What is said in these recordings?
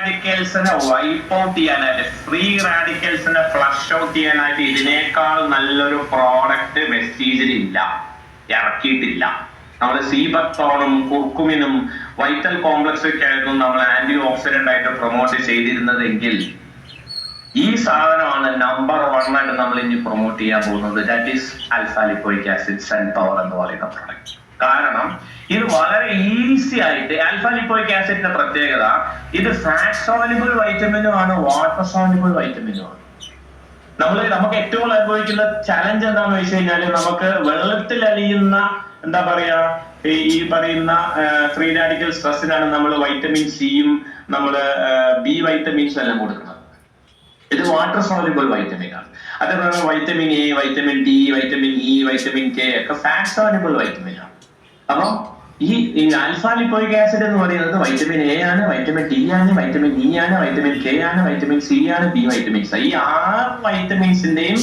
റാഡിക്കൽസിനെ wipe out ചെയ്യാനായിട്ട്, free റാഡിക്കൽസിനെ flush out ചെയ്യാനായിട്ട് ഇതിനേക്കാൾ നല്ലൊരു പ്രോഡക്റ്റ് വെസ്റ്റീജിൽ ഇല്ല, ഇറക്കിയിട്ടില്ല. നമ്മൾ സീബത്തോണും കുർക്കുമിനും വൈറ്റൽ കോംപ്ലക്സ് ഒക്കെ ആയിരുന്നു നമ്മൾ ആന്റി ഓക്സിഡന്റ് ആയിട്ട് പ്രൊമോട്ട് ചെയ്തിരുന്നതെങ്കിൽ ഈ സാധനമാണ് നമ്പർ 1 ആയിട്ട് നമ്മൾ ഇനി പ്രൊമോട്ട് ചെയ്യാൻ പോകുന്നത്. That is alpha lipoic acid cell power എന്ന് പറയുന്ന പ്രോഡക്റ്റ്. കാരണം ഇത് വളരെ ഈസി ആയിട്ട്, ആൽഫ ലിപ്പോയിക് ആസിഡിന്റെ പ്രത്യേകത ഇത് ഫാറ്റ് സോളിബിൾ വൈറ്റമിനും ആണ്, വാട്ടർ സോളിബിൾ വൈറ്റമിനും ആണ്. നമുക്ക് ഏറ്റവും അനുഭവിക്കുന്ന ചലഞ്ച് എന്താണെന്ന് വെച്ച് കഴിഞ്ഞാൽ, നമുക്ക് വെള്ളത്തിൽ അലിയുന്ന എന്താ പറയാ ഈ പറയുന്ന ഫ്രീ റാഡിക്കൽ സ്ട്രെസ്സിനാണ് നമ്മൾ വൈറ്റമിൻ സിയും നമ്മള് ബി വൈറ്റമിൻസും എല്ലാം കൊടുക്കുന്നത്. ഇത് വാട്ടർ സോളിബിൾ വൈറ്റമിൻ ആണ്. അതേപോലെ vitamin A, vitamin D, vitamin E, vitamin K ഒക്കെ ഫാറ്റ് സോളിബിൾ വൈറ്റമിൻ ആണ്. അപ്പൊ ഈ ആൽഫ ലിപ്പോയിക് ആസിഡ് എന്ന് പറയുന്നത് വൈറ്റമിൻ എ ആണ്, വൈറ്റമിൻ ഡി ആണ്, വൈറ്റമിൻ ഇ ആണ്, വൈറ്റമിൻ കെ ആണ്, വൈറ്റമിൻ സി ആണ്, ബി വൈറ്റമിൻസ്. ഈ 6 വൈറ്റമിൻസിന്റെയും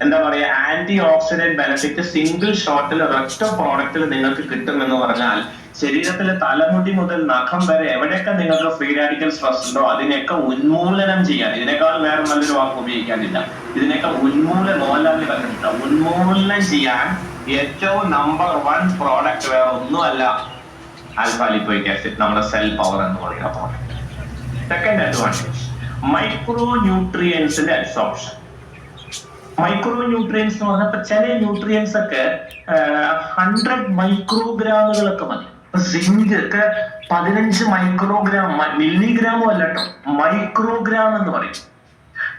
എന്താ പറയാ ആന്റി ഓക്സിഡന്റ് ബെനിഫിറ്റ് സിംഗിൾ ഷോട്ടിൽ ഒരൊറ്റ പ്രോഡക്റ്റിൽ നിങ്ങൾക്ക് കിട്ടുമെന്ന് പറഞ്ഞാൽ ശരീരത്തിലെ തലമുടി മുതൽ നഖം വരെ എവിടെയൊക്കെ നിങ്ങൾക്ക് ഫ്രീ റാഡിക്കൽ സ്ട്രെസ് ഉണ്ടോ അതിനെയൊക്കെ ഉന്മൂലനം ചെയ്യാൻ, ഇതിനേക്കാൾ വേറെ നല്ലൊരു വാക്ക് ഉപയോഗിക്കാനില്ല, ഇതിനൊക്കെ ഉന്മൂലനം ചെയ്യാൻ ഏറ്റവും നമ്പർ 1 പ്രോഡക്റ്റ് വേറെ ഒന്നുമല്ല ആൽഫ ലിപ്പോയിക് ആസിഡ്, നമ്മുടെ സെൽ പവർ എന്ന് പറയുന്ന പ്രോഡക്റ്റ്. സെക്കൻഡ് അഡ്വാൻറ്റേജ്, മൈക്രോ ന്യൂട്രിയൻസിന്റെ അബ്സോർപ്ഷൻ. മൈക്രോ ന്യൂട്രിയൻസ് എന്ന് പറഞ്ഞാൽ ചില ന്യൂട്രിയൻസ് ഒക്കെ 100 മൈക്രോഗ്രാമുകളൊക്കെ മതി. സിങ്ക് ഒക്കെ 15 മൈക്രോഗ്രാം, മില്ലിഗ്രാമും അല്ല കേട്ടോ, മൈക്രോഗ്രാം എന്ന് പറയും.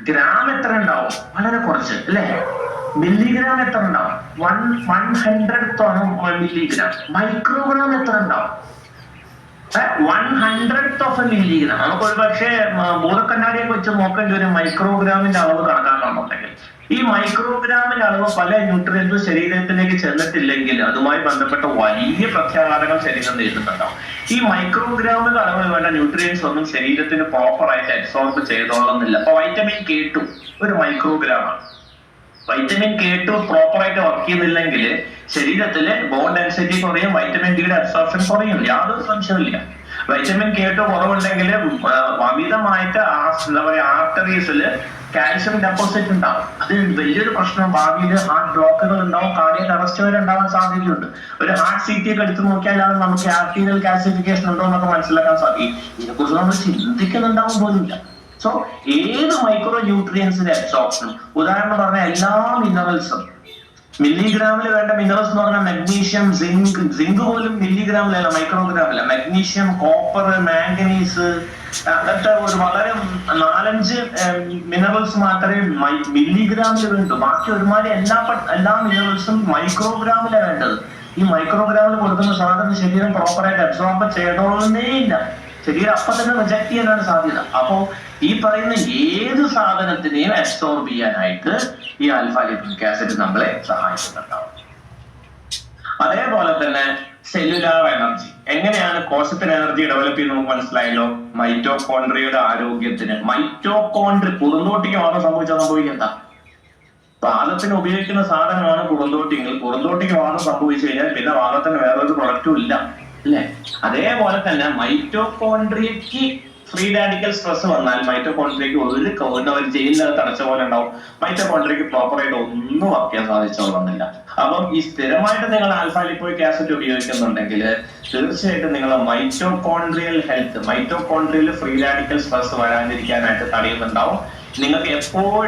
ഗ്രാം എത്ര ഉണ്ടാവും? വളരെ കുറച്ച് അല്ലേ? മില്ലിഗ്രാം എത്ര ഉണ്ടാവും? 1/100th milligram. മൈക്രോഗ്രാം എത്ര ഉണ്ടാവും? 1/100th of a milligram. നമുക്ക് ഒരു പക്ഷേ ഭൂതക്കണ്ണാടിയൊക്കെ വെച്ച് നോക്കേണ്ടി വരും മൈക്രോഗ്രാമിന്റെ അളവ് കണക്കാക്കണമെന്നുണ്ടെങ്കിൽ. ഈ മൈക്രോഗ്രാമിന്റെ അളവ് പല ന്യൂട്രിയൻസും ശരീരത്തിലേക്ക് ചെന്നിട്ടില്ലെങ്കിൽ അതുമായി ബന്ധപ്പെട്ട വലിയ പ്രത്യാഘാതങ്ങൾ ശരീരം നേരിടുന്നുണ്ടാവും. ഈ മൈക്രോഗ്രാമിന്റെ അളവ് വേണ്ട ന്യൂട്രിയൻസ് ഒന്നും ശരീരത്തിന് പ്രോപ്പറായിട്ട് അബ്സോർബ് ചെയ്തോളുന്നില്ല. അപ്പൊ വൈറ്റമിൻ K2 ഒരു മൈക്രോഗ്രാമാണ്. വൈറ്റമിൻ K2 പ്രോപ്പറായിട്ട് വർക്ക് ചെയ്യുന്നില്ലെങ്കിൽ ശരീരത്തില് ബോൺ ഡെൻസിറ്റി കുറയും, വൈറ്റമിൻ ഡിയുടെ അബ്സോർപ്ഷൻ കുറയും, യാതൊരു സംശയമില്ല. വൈറ്റമിൻ K2 കുറവുണ്ടെങ്കിൽ അമിതമായിട്ട് എന്താ പറയാ ആർട്ടറീസിൽ കാൽഷ്യം ഡെപ്പോസിറ്റ് ഉണ്ടാവും. അത് വലിയൊരു പ്രശ്നം. ഭാവിയിൽ ഹാർട്ട് ബ്ലോക്കുകൾ ഉണ്ടാവും, കാർഡിയക് അറസ്റ്റ് വരെ ഉണ്ടാവാൻ സാധ്യതയുണ്ട്. ഒരു ഹാർട്ട് CT ഒക്കെ എടുത്തു നോക്കിയാലാണ് നമുക്ക് ആർട്ടീരിയൽ കാൽസിഫിക്കേഷൻ ഉണ്ടോ എന്നൊക്കെ മനസ്സിലാക്കാൻ സാധിക്കും. ഇതിനെക്കുറിച്ച് നമ്മൾ ചിന്തിക്കുന്നുണ്ടാവും പോലുമില്ല. സോ ഏത് മൈക്രോ ന്യൂട്രിയൻസിന്റെ അബ്സോർപ്ഷനും, ഉദാഹരണം പറഞ്ഞാൽ എല്ലാ മിനറൽസും, മില്ലിഗ്രാമിൽ വേണ്ട മിനറൽസ് എന്ന് പറഞ്ഞാൽ മഗ്നീഷ്യം, സിങ്ക് പോലും മില്ലിഗ്രാമിലല്ല, മൈക്രോഗ്രാമില്ല. മഗ്നീഷ്യം, കോപ്പർ, മാംഗനീസ്, അങ്ങനത്തെ ഒരു വളരെ 4-5 മിനറൽസ് മാത്രമേ മില്ലിഗ്രാമിൽ വേണ്ടൂ. ബാക്കി ഒരുമാതിരി എല്ലാ മിനറൽസും മൈക്രോഗ്രാമിലാണ് വേണ്ടത്. ഈ മൈക്രോഗ്രാമിൽ കൊടുക്കുന്ന സാധനം ശരീരം പ്രോപ്പറായിട്ട് അബ്സോർബ് ചെയ്തോളന്നേ ഇല്ല. ശരീരം അപ്പൊ തന്നെ റിജക്ട് ചെയ്യാനാണ് സാധ്യത. അപ്പോ ഈ പറയുന്ന ഏത് സാധനത്തിനെയും അബ്സോർബ് ചെയ്യാനായിട്ട് ഈ ആൽഫ ലിപ്പോയിക് ആസിഡ് നമ്മളെ സഹായിക്കുന്നുണ്ടാവും. അതേപോലെ തന്നെ സെല്ലുലാർ എനർജി. എങ്ങനെയാണ് കോശത്തിന് എനർജി ഡെവലപ്പ് ചെയ്യുന്നത് നമുക്ക് മനസ്സിലായല്ലോ. മൈറ്റോകോൺട്രിയയുടെ ആരോഗ്യത്തിന്, മൈറ്റോകോൺട്രി പുറന്തോട്ടിക്ക് മാത്രം സംഭവിക്കണ്ട. വാദത്തിന് ഉപയോഗിക്കുന്ന സാധനമാണ് പുറന്തോട്ടിങ്ങൾ. പുറന്തോട്ടിക്ക് വാദം സംഭവിച്ചു കഴിഞ്ഞാൽ പിന്നെ വാദത്തിന് വേറൊരു പ്രൊഡക്റ്റും ഇല്ല, അല്ലേ? അതേപോലെ തന്നെ മൈറ്റോകോൺട്രിയക്ക് ഫ്രീ റാഡിക്കൽ സ്ട്രെസ് വന്നാൽ മൈറ്റോകോൺട്രിയക്ക് ഒരു ജയിലിനകത്ത് അടച്ച പോലെ ഉണ്ടാവും. മൈറ്റോകോൺട്രിയക്ക് പ്രോപ്പറായിട്ട് ഒന്നും വർക്ക് ചെയ്യാൻ സാധിച്ചോളുന്നില്ല. അപ്പം ഈ സ്ഥിരമായിട്ട് നിങ്ങൾ ആൽഫ ലിപ്പോയിക് ആസിഡ് ഉപയോഗിക്കുന്നുണ്ടെങ്കിൽ തീർച്ചയായിട്ടും നിങ്ങൾ mitochondrial health, mitochondrial free radical stress വരാതിരിക്കാനായിട്ട് തടയുന്നുണ്ടാവും. നിങ്ങൾക്ക് എപ്പോഴും